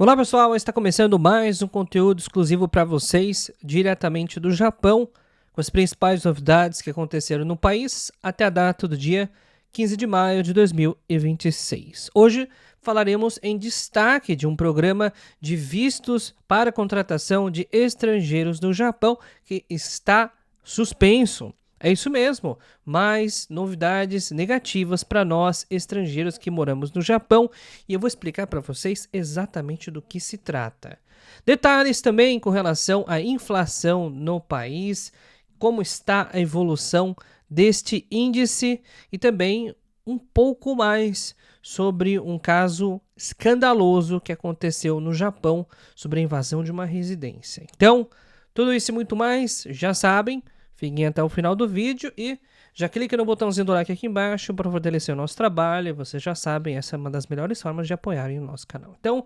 Olá pessoal, está começando mais um conteúdo exclusivo para vocês, diretamente do Japão, com as principais novidades que aconteceram no país até a data do dia 15 de maio de 2026. Hoje falaremos em destaque de um programa de vistos para contratação de estrangeiros no Japão que está suspenso. É isso mesmo, mais novidades negativas para nós estrangeiros que moramos no Japão e eu vou explicar para vocês exatamente do que se trata. Detalhes também com relação à inflação no país, como está a evolução deste índice e também um pouco mais sobre um caso escandaloso que aconteceu no Japão sobre a invasão de uma residência. Então, tudo isso e muito mais, já sabem. Fiquem até o final do vídeo e já clique no botãozinho do like aqui embaixo para fortalecer o nosso trabalho. Vocês já sabem, essa é uma das melhores formas de apoiarem o nosso canal. Então,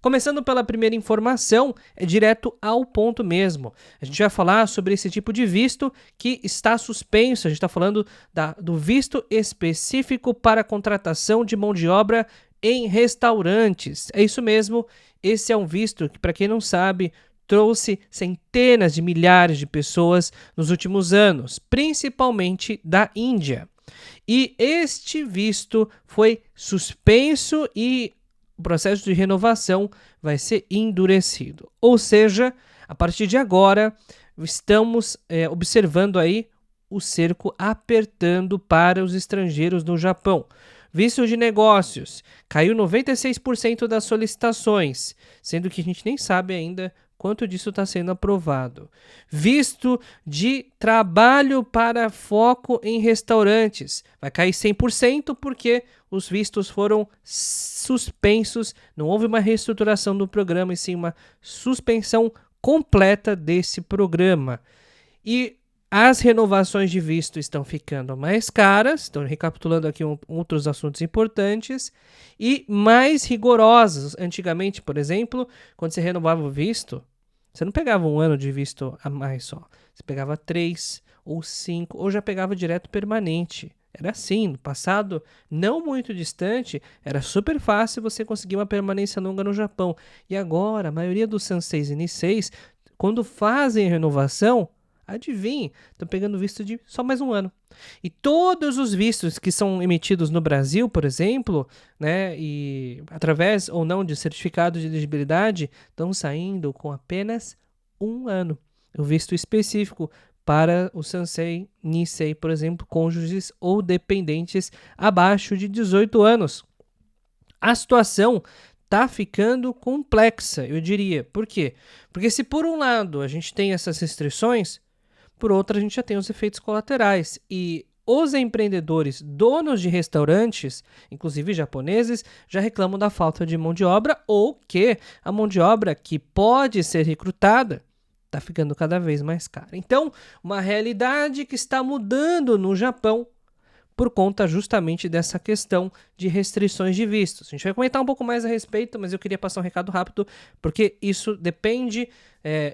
começando pela primeira informação, é direto ao ponto mesmo. A gente vai falar sobre esse tipo de visto que está suspenso. A gente está falando do visto específico para contratação de mão de obra em restaurantes. É isso mesmo, esse é um visto que, para quem não sabe, trouxe centenas de milhares de pessoas nos últimos anos, principalmente da Índia. E este visto foi suspenso e o processo de renovação vai ser endurecido. Ou seja, a partir de agora, estamos observando aí o cerco apertando para os estrangeiros no Japão. Visto de negócios, caiu 96% das solicitações, sendo que a gente nem sabe ainda quanto disso está sendo aprovado. Visto de trabalho para foco em restaurantes, vai cair 100% porque os vistos foram suspensos, não houve uma reestruturação do programa, e sim uma suspensão completa desse programa. E as renovações de visto estão ficando mais caras, estou recapitulando aqui outros assuntos importantes, e mais rigorosas. Antigamente, por exemplo, quando você renovava o visto, você não pegava um ano de visto a mais só. Você pegava 3 ou 5, ou já pegava direto permanente. Era assim, no passado não muito distante, era super fácil você conseguir uma permanência longa no Japão. E agora, a maioria dos Sanseis e Niseis, quando fazem renovação, adivinhe, estão pegando visto de só mais um ano. E todos os vistos que são emitidos no Brasil, por exemplo, né, e através ou não de certificado de elegibilidade, estão saindo com apenas um ano. O visto específico para o Sansei, Nisei, por exemplo, cônjuges ou dependentes abaixo de 18 anos. A situação tá ficando complexa, eu diria. Por quê? Porque se por um lado a gente tem essas restrições, por outra, a gente já tem os efeitos colaterais. E os empreendedores, donos de restaurantes, inclusive japoneses, já reclamam da falta de mão de obra ou que a mão de obra que pode ser recrutada está ficando cada vez mais cara. Então, uma realidade que está mudando no Japão por conta justamente dessa questão de restrições de vistos. A gente vai comentar um pouco mais a respeito, mas eu queria passar um recado rápido, porque isso depende,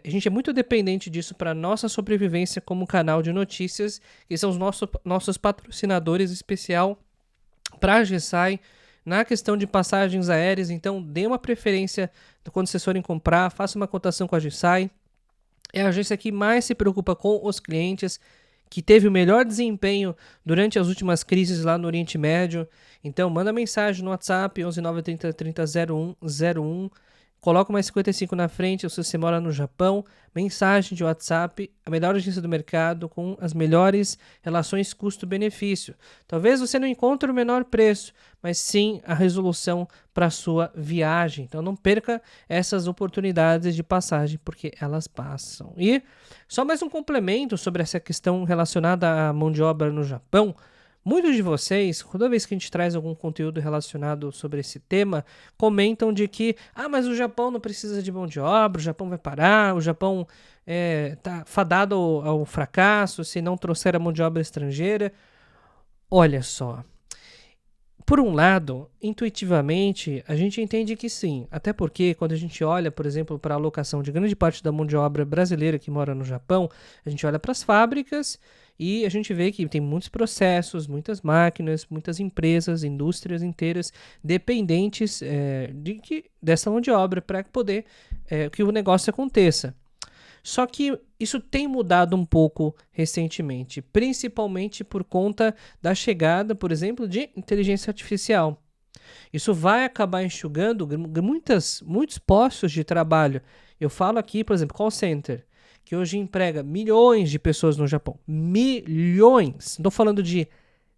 a gente é muito dependente disso para nossa sobrevivência como canal de notícias, que são os nossos patrocinadores especial para a GSAI, na questão de passagens aéreas. Então dê uma preferência quando vocês forem comprar, faça uma cotação com a GSAI. É a agência que mais se preocupa com os clientes, que teve o melhor desempenho durante as últimas crises lá no Oriente Médio. Então, manda mensagem no WhatsApp 11930300101. Coloca mais 55 na frente se você mora no Japão. Mensagem de WhatsApp, a melhor agência do mercado com as melhores relações custo-benefício. Talvez você não encontre o menor preço, mas sim a resolução para a sua viagem. Então não perca essas oportunidades de passagem, porque elas passam. E só mais um complemento sobre essa questão relacionada à mão de obra no Japão. Muitos de vocês, toda vez que a gente traz algum conteúdo relacionado sobre esse tema, comentam de que, mas o Japão não precisa de mão de obra, o Japão vai parar, o Japão está fadado ao fracasso se não trouxer a mão de obra estrangeira. Olha só, Por um lado, intuitivamente, a gente entende que sim, até porque quando a gente olha, por exemplo, para a alocação de grande parte da mão de obra brasileira que mora no Japão, a gente olha para as fábricas e a gente vê que tem muitos processos, muitas máquinas, muitas empresas, indústrias inteiras dependentes dessa mão de obra para poder que o negócio aconteça. Só que isso tem mudado um pouco recentemente, principalmente por conta da chegada, por exemplo, de inteligência artificial. Isso vai acabar enxugando muitos postos de trabalho. Eu falo aqui, por exemplo, call center, que hoje emprega milhões de pessoas no Japão. Milhões! Não estou falando de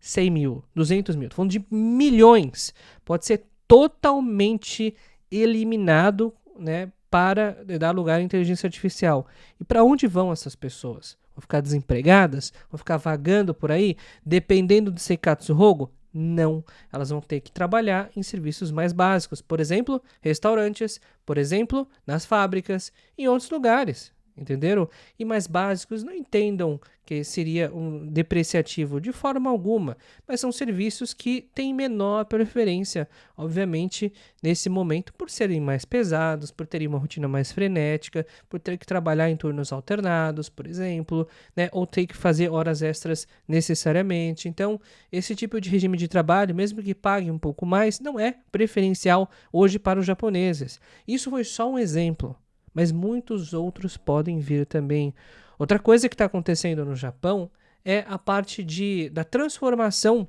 100 mil, 200 mil, estou falando de milhões. Pode ser totalmente eliminado, né, para dar lugar à inteligência artificial. E para onde vão essas pessoas? Vão ficar desempregadas? Vão ficar vagando por aí, dependendo do Seikatsu Hogo? Não, elas vão ter que trabalhar em serviços mais básicos, por exemplo, restaurantes, por exemplo, nas fábricas e em outros lugares, entenderam? E mais básicos, não entendam que seria um depreciativo de forma alguma, mas são serviços que têm menor preferência, obviamente, nesse momento, por serem mais pesados, por terem uma rotina mais frenética, por ter que trabalhar em turnos alternados, por exemplo, né, ou ter que fazer horas extras necessariamente. Então, esse tipo de regime de trabalho, mesmo que pague um pouco mais, não é preferencial hoje para os japoneses. Isso foi só um exemplo, mas muitos outros podem vir também. Outra coisa que está acontecendo no Japão é a parte da transformação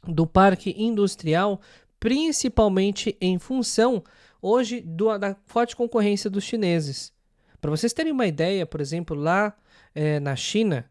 do parque industrial, principalmente em função hoje da forte concorrência dos chineses. Para vocês terem uma ideia, por exemplo, lá na China,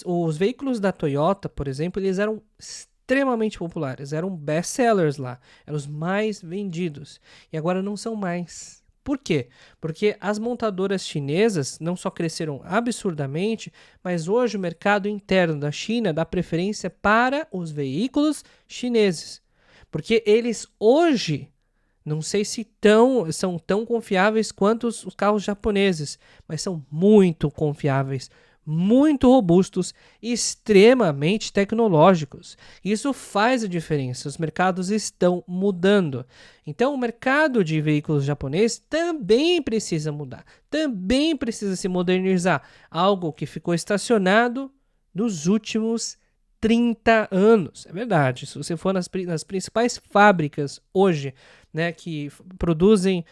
os veículos da Toyota, por exemplo, eles eram extremamente populares, eram best-sellers lá, eram os mais vendidos, e agora não são mais. Por quê? Porque as montadoras chinesas não só cresceram absurdamente, mas hoje o mercado interno da China dá preferência para os veículos chineses. Porque eles hoje, não sei se são tão confiáveis quanto os carros japoneses, mas são muito confiáveis, muito robustos e extremamente tecnológicos. Isso faz a diferença, os mercados estão mudando. Então o mercado de veículos japonês também precisa mudar, também precisa se modernizar, algo que ficou estacionado nos últimos 30 anos. É verdade, se você for nas principais fábricas hoje, né, que produzem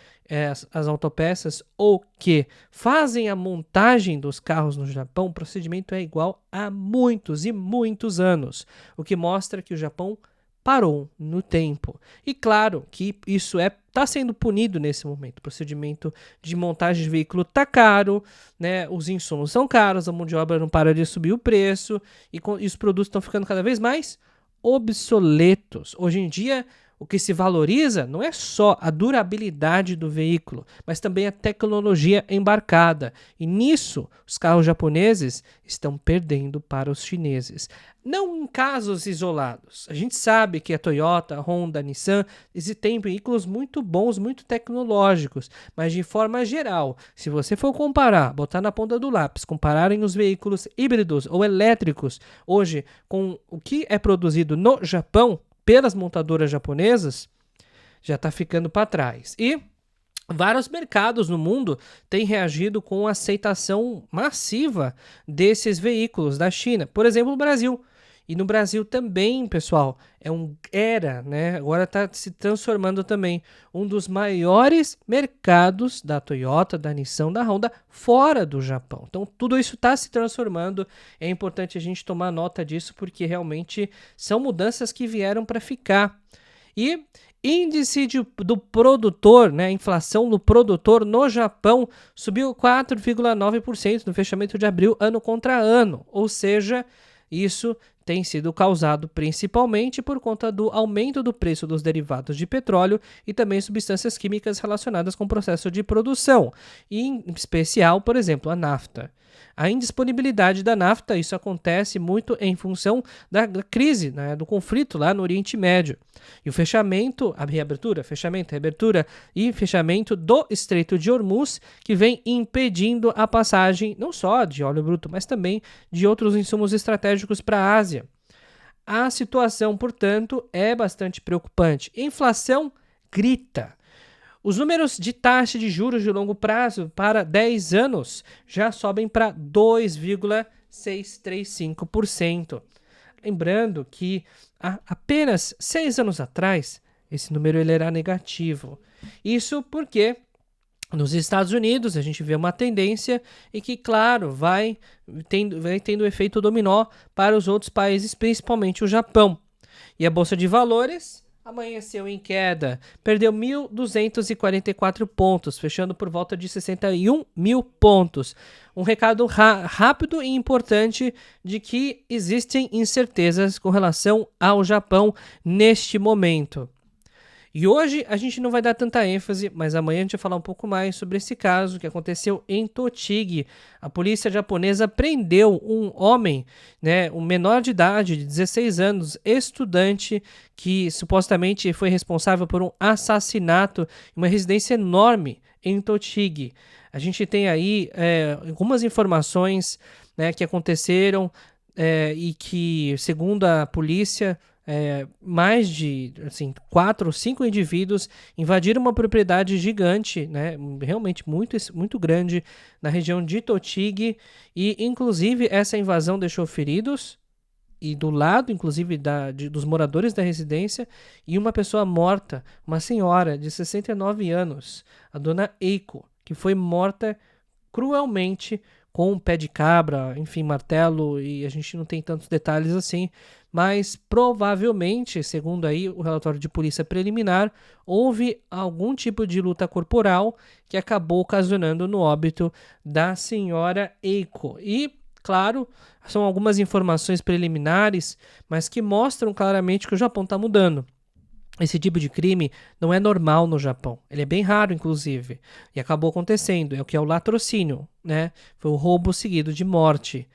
as autopeças ou que fazem a montagem dos carros no Japão, o procedimento é igual há muitos e muitos anos, o que mostra que o Japão parou no tempo. E claro que isso está sendo punido nesse momento. O procedimento de montagem de veículo está caro, né? Os insumos são caros, a mão de obra não para de subir o preço e os produtos estão ficando cada vez mais obsoletos. Hoje em dia, o que se valoriza não é só a durabilidade do veículo, mas também a tecnologia embarcada. E nisso, os carros japoneses estão perdendo para os chineses. Não em casos isolados. A gente sabe que a Toyota, a Honda, a Nissan têm veículos muito bons, muito tecnológicos, mas de forma geral, se você for comparar, botar na ponta do lápis, compararem os veículos híbridos ou elétricos hoje com o que é produzido no Japão pelas montadoras japonesas, já está ficando para trás. E vários mercados no mundo têm reagido com a aceitação massiva desses veículos da China. Por exemplo, o Brasil. E no Brasil também, pessoal, né? Agora está se transformando também um dos maiores mercados da Toyota, da Nissan, da Honda fora do Japão. Então tudo isso está se transformando. É importante a gente tomar nota disso porque realmente são mudanças que vieram para ficar. E índice do produtor, né, inflação do produtor no Japão subiu 4,9% no fechamento de abril, ano contra ano. Ou seja, isso tem sido causado principalmente por conta do aumento do preço dos derivados de petróleo e também substâncias químicas relacionadas com o processo de produção, e em especial, por exemplo, a nafta. A indisponibilidade da nafta, isso acontece muito em função da crise, né, do conflito lá no Oriente Médio. E o fechamento, a reabertura e fechamento do Estreito de Hormuz, que vem impedindo a passagem não só de óleo bruto, mas também de outros insumos estratégicos para a Ásia. A situação, portanto, é bastante preocupante. Inflação grita. Os números de taxa de juros de longo prazo para 10 anos já sobem para 2,635%. Lembrando que há apenas 6 anos atrás, esse número ele era negativo. Isso porque nos Estados Unidos a gente vê uma tendência e que, claro, vai tendo efeito dominó para os outros países, principalmente o Japão. E a Bolsa de Valores amanheceu em queda, perdeu 1.244 pontos, fechando por volta de 61 mil pontos. Um recado rápido e importante de que existem incertezas com relação ao Japão neste momento. E hoje a gente não vai dar tanta ênfase, mas amanhã a gente vai falar um pouco mais sobre esse caso que aconteceu em Tochigi. A polícia japonesa prendeu um homem, um menor de idade, de 16 anos, estudante, que supostamente foi responsável por um assassinato em uma residência enorme em Tochigi. A gente tem aí algumas informações que aconteceram e que, segundo a polícia, mais de 4 ou 5 indivíduos invadiram uma propriedade gigante, realmente muito, muito grande, na região de Tochigi, e inclusive essa invasão deixou feridos, e do lado, inclusive, dos moradores da residência, e uma pessoa morta, uma senhora de 69 anos, a dona Eiko, que foi morta cruelmente com um pé de cabra, enfim, martelo, e a gente não tem tantos detalhes assim, mas provavelmente, segundo aí o relatório de polícia preliminar, houve algum tipo de luta corporal que acabou ocasionando no óbito da senhora Eiko. E, claro, são algumas informações preliminares, mas que mostram claramente que o Japão está mudando. Esse tipo de crime não é normal no Japão. Ele é bem raro, inclusive. E acabou acontecendo. É o que é o latrocínio, Foi o roubo seguido de morte.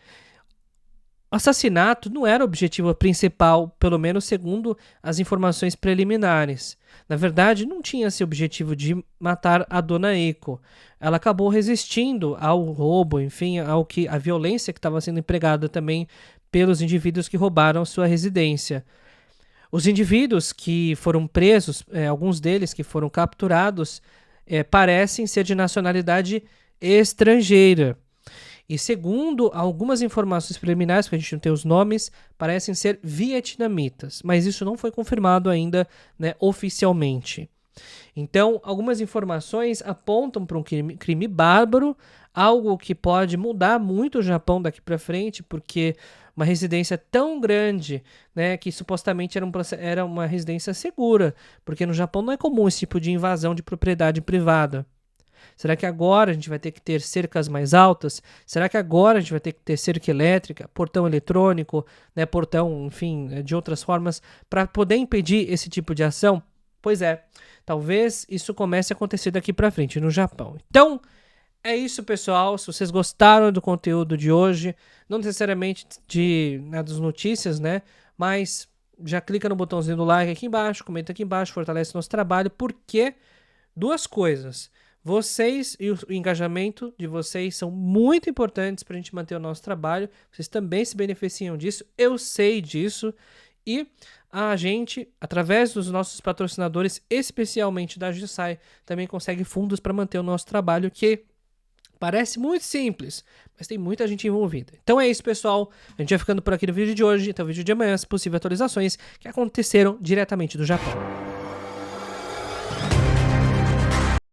O assassinato não era o objetivo principal, pelo menos segundo as informações preliminares. Na verdade, não tinha esse objetivo de matar a dona Eiko. Ela acabou resistindo ao roubo, enfim, à violência que estava sendo empregada também pelos indivíduos que roubaram sua residência. Os indivíduos que foram presos, alguns deles que foram capturados, parecem ser de nacionalidade estrangeira. E segundo algumas informações preliminares, porque a gente não tem os nomes, parecem ser vietnamitas. Mas isso não foi confirmado ainda, oficialmente. Então, algumas informações apontam para um crime bárbaro, algo que pode mudar muito o Japão daqui para frente, porque uma residência tão grande, que supostamente era uma residência segura, porque no Japão não é comum esse tipo de invasão de propriedade privada. Será que agora a gente vai ter que ter cercas mais altas? Será que agora a gente vai ter que ter cerca elétrica, portão eletrônico, portão, enfim, de outras formas, para poder impedir esse tipo de ação? Pois é, talvez isso comece a acontecer daqui para frente no Japão. Então, é isso, pessoal. Se vocês gostaram do conteúdo de hoje, não necessariamente das notícias, mas já clica no botãozinho do like aqui embaixo, comenta aqui embaixo, fortalece nosso trabalho, porque duas coisas. Vocês e o engajamento de vocês são muito importantes para a gente manter o nosso trabalho. Vocês também se beneficiam disso, eu sei disso. E a gente, através dos nossos patrocinadores, especialmente da GSAI, também consegue fundos para manter o nosso trabalho, que parece muito simples, mas tem muita gente envolvida. Então é isso, pessoal. A gente vai ficando por aqui no vídeo de hoje. Até o vídeo de amanhã, se possível, atualizações que aconteceram diretamente do Japão.